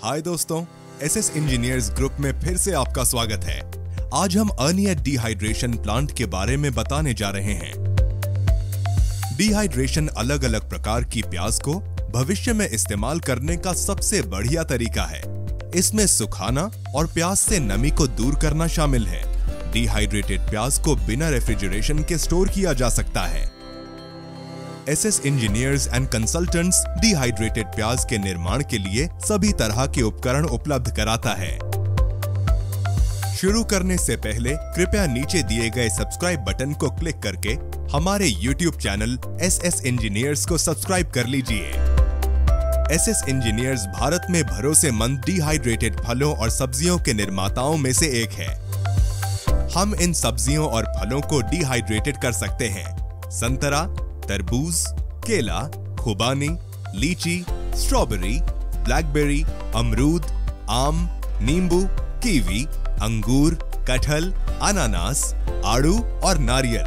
हाय दोस्तों, SS engineers group में फिर से आपका स्वागत है। आज हम अनियत डिहाइड्रेशन प्लांट के बारे में बताने जा रहे हैं। डिहाइड्रेशन अलग अलग प्रकार की प्याज को भविष्य में इस्तेमाल करने का सबसे बढ़िया तरीका है। इसमें सुखाना और प्याज से नमी को दूर करना शामिल है। डिहाइड्रेटेड प्याज को बिना रेफ्रिजरेशन के स्टोर किया जा सकता है। SS engineers and consultants dehydrated प्याज के निर्माण के लिए सभी तरह के उपकरण उपलब्ध कराता है। शुरू करने से पहले कृपया नीचे दिए गए सब्सक्राइब बटन को क्लिक करके हमारे YouTube चैनल एसएस इंजीनियर्स को सब्सक्राइब कर लीजिए। एसएस इंजीनियर्स भारत में भरोसेमंद डिहाइड्रेटेड फलों और सब्जियों के निर्माताओं में से एक है। हम इन सब्जियों और फलों को डिहाइड्रेटेड कर सकते हैं। संतरा, तरबूज, केला, खुबानी, लीची, स्ट्रॉबेरी, ब्लैकबेरी, अमरूद, आम, नींबू, कीवी, अंगूर, कटहल, अनानास, आड़ू और नारियल।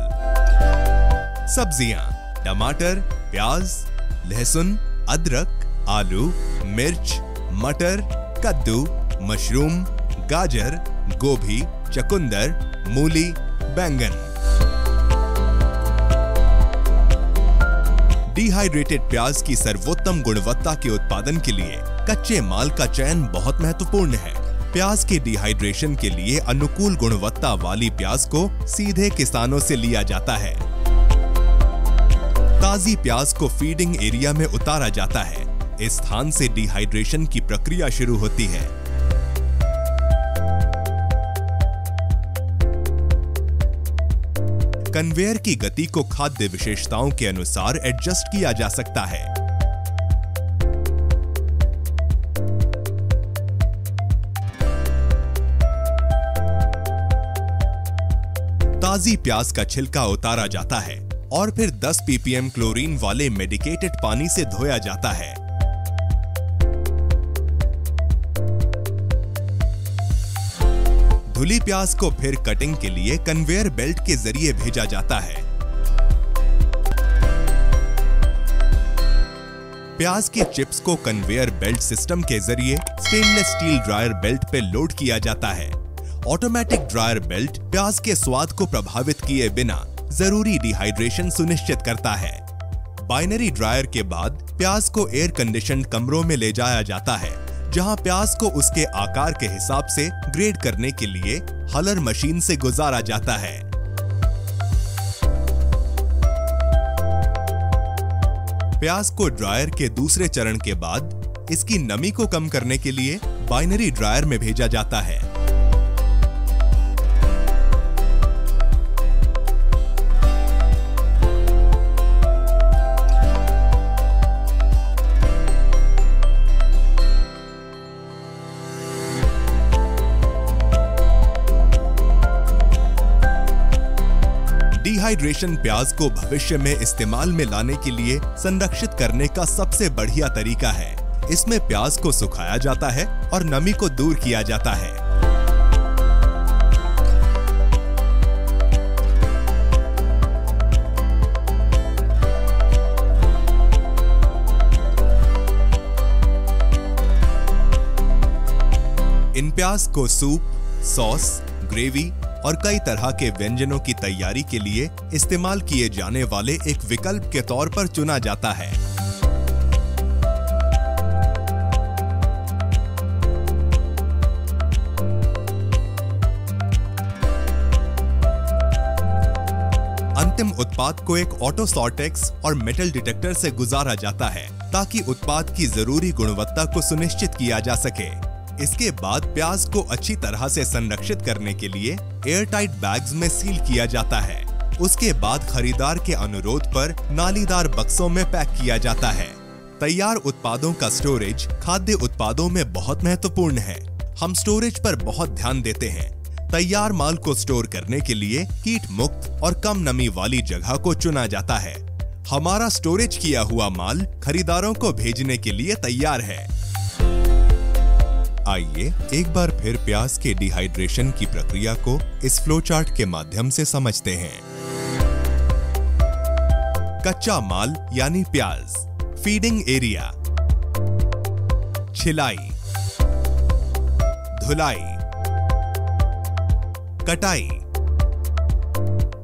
सब्जियां: टमाटर, प्याज, लहसुन, अदरक, आलू, मिर्च, मटर, कद्दू, मशरूम, गाजर, गोभी, चुकंदर, मूली, बैंगन। डिहाइड्रेटेड प्याज की सर्वोत्तम गुणवत्ता के उत्पादन के लिए कच्चे माल का चयन बहुत महत्वपूर्ण है। प्याज के डिहाइड्रेशन के लिए अनुकूल गुणवत्ता वाली प्याज को सीधे किसानों से लिया जाता है। ताजी प्याज को फीडिंग एरिया में उतारा जाता है। इस स्थान से डिहाइड्रेशन की प्रक्रिया शुरू होती है। कन्वेयर की गति को खाद्य विशेषताओं के अनुसार एडजस्ट किया जा सकता है। ताजी प्याज का छिलका उतारा जाता है और फिर 10 ppm क्लोरीन वाले मेडिकेटेड पानी से धोया जाता है। धुली प्याज को फिर कटिंग के लिए कन्वेयर बेल्ट के जरिए भेजा जाता है। प्याज के चिप्स को कन्वेयर बेल्ट सिस्टम के जरिए स्टेनलेस स्टील ड्रायर बेल्ट पे लोड किया जाता है। ऑटोमेटिक ड्रायर बेल्ट प्याज के स्वाद को प्रभावित किए बिना जरूरी डिहाइड्रेशन सुनिश्चित करता है। बाइनरी ड्रायर के बाद प्याज को एयर कंडीशन्ड कमरों में ले जाया जाता है, जहां प्याज को उसके आकार के हिसाब से ग्रेड करने के लिए हलर मशीन से गुजारा जाता है। प्याज को ड्रायर के दूसरे चरण के बाद इसकी नमी को कम करने के लिए बाइनरी ड्रायर में भेजा जाता है। डिहाइड्रेशन प्याज को भविष्य में इस्तेमाल में लाने के लिए संरक्षित करने का सबसे बढ़िया तरीका है। इसमें प्याज को सुखाया जाता है और नमी को दूर किया जाता है। इन प्याज को सूप, सॉस, ग्रेवी और कई तरह के व्यंजनों की तैयारी के लिए इस्तेमाल किए जाने वाले एक विकल्प के तौर पर चुना जाता है। अंतिम उत्पाद को एक ऑटो सॉर्टेक्स और मेटल डिटेक्टर से गुजारा जाता है ताकि उत्पाद की जरूरी गुणवत्ता को सुनिश्चित किया जा सके। इसके बाद प्याज को अच्छी तरह से संरक्षित करने के लिए एयरटाइट बैग्स में सील किया जाता है। उसके बाद खरीदार के अनुरोध पर नालीदार बक्सों में पैक किया जाता है। तैयार उत्पादों का स्टोरेज खाद्य उत्पादों में बहुत महत्वपूर्ण है। हम स्टोरेज पर बहुत ध्यान देते हैं। तैयार माल को स्टोर करने के लिए कीट मुक्त और कम नमी वाली जगह को चुना जाता है। हमारा स्टोरेज किया हुआ माल खरीदारों को भेजने के लिए तैयार है। आइए एक बार फिर प्याज के डिहाइड्रेशन की प्रक्रिया को इस फ्लो चार्ट के माध्यम से समझते हैं। कच्चा माल यानी प्याज, फीडिंग एरिया, छिलाई, धुलाई, कटाई,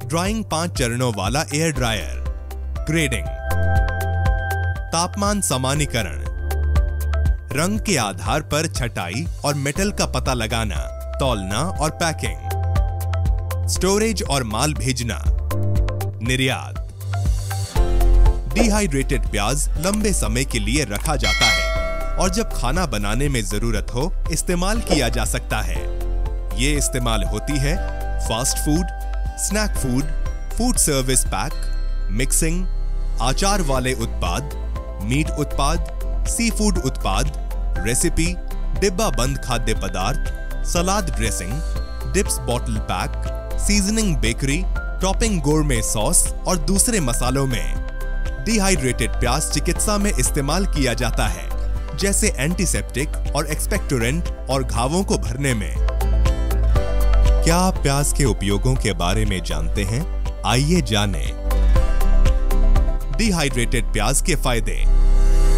ड्राइंग 5 चरणों वाला एयर ड्रायर, ग्रेडिंग, तापमान समानीकरण, रंग के आधार पर छटाई और मेटल का पता लगाना, तौलना और पैकिंग, स्टोरेज और माल भेजना, निर्यात। डिहाइड्रेटेड प्याज लंबे समय के लिए रखा जाता है और जब खाना बनाने में जरूरत हो इस्तेमाल किया जा सकता है। ये इस्तेमाल होती है fast food, snack food, food service pack, mixing, आचार वाले उत्पाद, मीट उत्पाद, सी फूड उत्पाद, रेसिपी, डिब्बा बंद खाद्य पदार्थ, salad dressing, dips bottle pack, seasoning bakery, topping gourmet sauce और दूसरे मसालों में। डिहाइड्रेटेड प्याज चिकित्सा में इस्तेमाल किया जाता है, जैसे एंटीसेप्टिक और एक्सपेक्टोरेंट और घावों को भरने में। क्या आप प्याज के उपयोगों के बारे में जानते हैं? आइए जानें। डिहाइड्रेटेड प्याज के फायदे।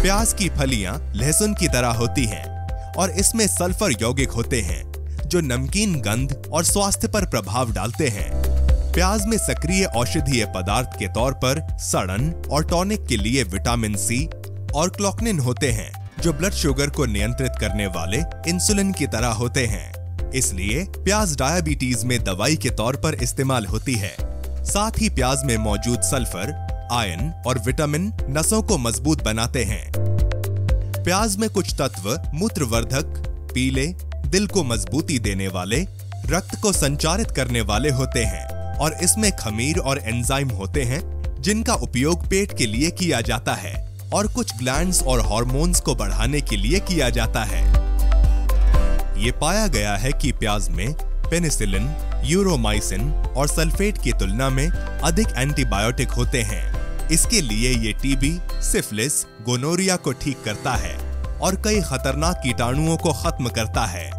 प्याज की फलियां लहसुन की तरह होती हैं और इसमें सल्फर यौगिक होते हैं जो नमकीन गंध और स्वास्थ्य पर प्रभाव डालते हैं। प्याज में सक्रिय औषधीय पदार्थ के तौर पर सड़न और टॉनिक के लिए विटामिन सी और क्लोक्निन होते हैं जो ब्लड शुगर को नियंत्रित करने वाले इंसुलिन की तरह होते हैं। इसलिए प्याज डायबिटीज में दवाई के तौर पर इस्तेमाल होती है। साथ ही प्याज में मौजूद सल्फर, आयरन और विटामिन नसों को मजबूत बनाते हैं। प्याज में कुछ तत्व मूत्रवर्धक, पीले, दिल को मजबूती देने वाले, रक्त को संचारित करने वाले होते हैं और इसमें खमीर और एंजाइम होते हैं जिनका उपयोग पेट के लिए किया जाता है और कुछ ग्लैंड्स और हार्मोन्स को बढ़ाने के लिए किया जाता है। ये पाया गया है कि प्याज में पेनिसिलिन, यूरोमाइसिन और सल्फेट की तुलना में अधिक एंटीबायोटिक होते हैं। इसके लिए ये टीबी, सिफिलिस, गोनोरिया को ठीक करता है और कई खतरनाक कीटाणुओं को खत्म करता है।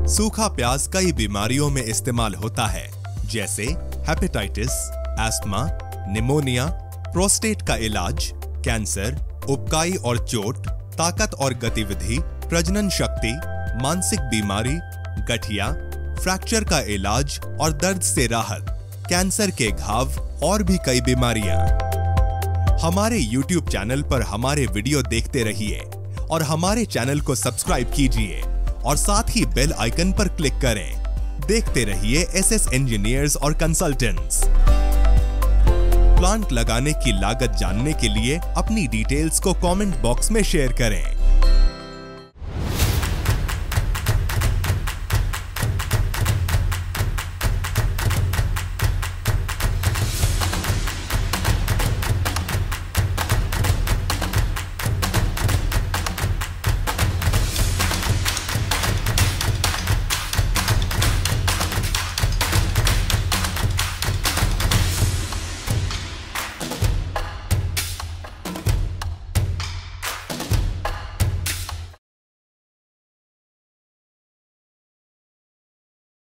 सूखा प्याज कई बीमारियों में इस्तेमाल होता है, जैसे हेपेटाइटिस, एस्मा, निमोनिया, प्रोस्टेट का इलाज, कैंसर, उबकाई और चोट, ताकत और गतिविधि, प्रजनन शक्ति, मानसिक बीमारी, गठिया, फ्रैक्चर का इलाज और दर्द से राहत, कैंसर के घाव और भी कई बीमारियां। हमारे YouTube चैनल पर हमारे वीडियो देखते रहिए और हमारे चैनल को सब्सक्राइब कीजिए और साथ ही बेल आइकन पर क्लिक करें। देखते रहिए SS इंजीनियर्स और कंसल्टेंट्स। प्लांट लगाने की लागत जानने के लिए अपनी डिटेल्स को कमेंट बॉक्स में शेयर करें।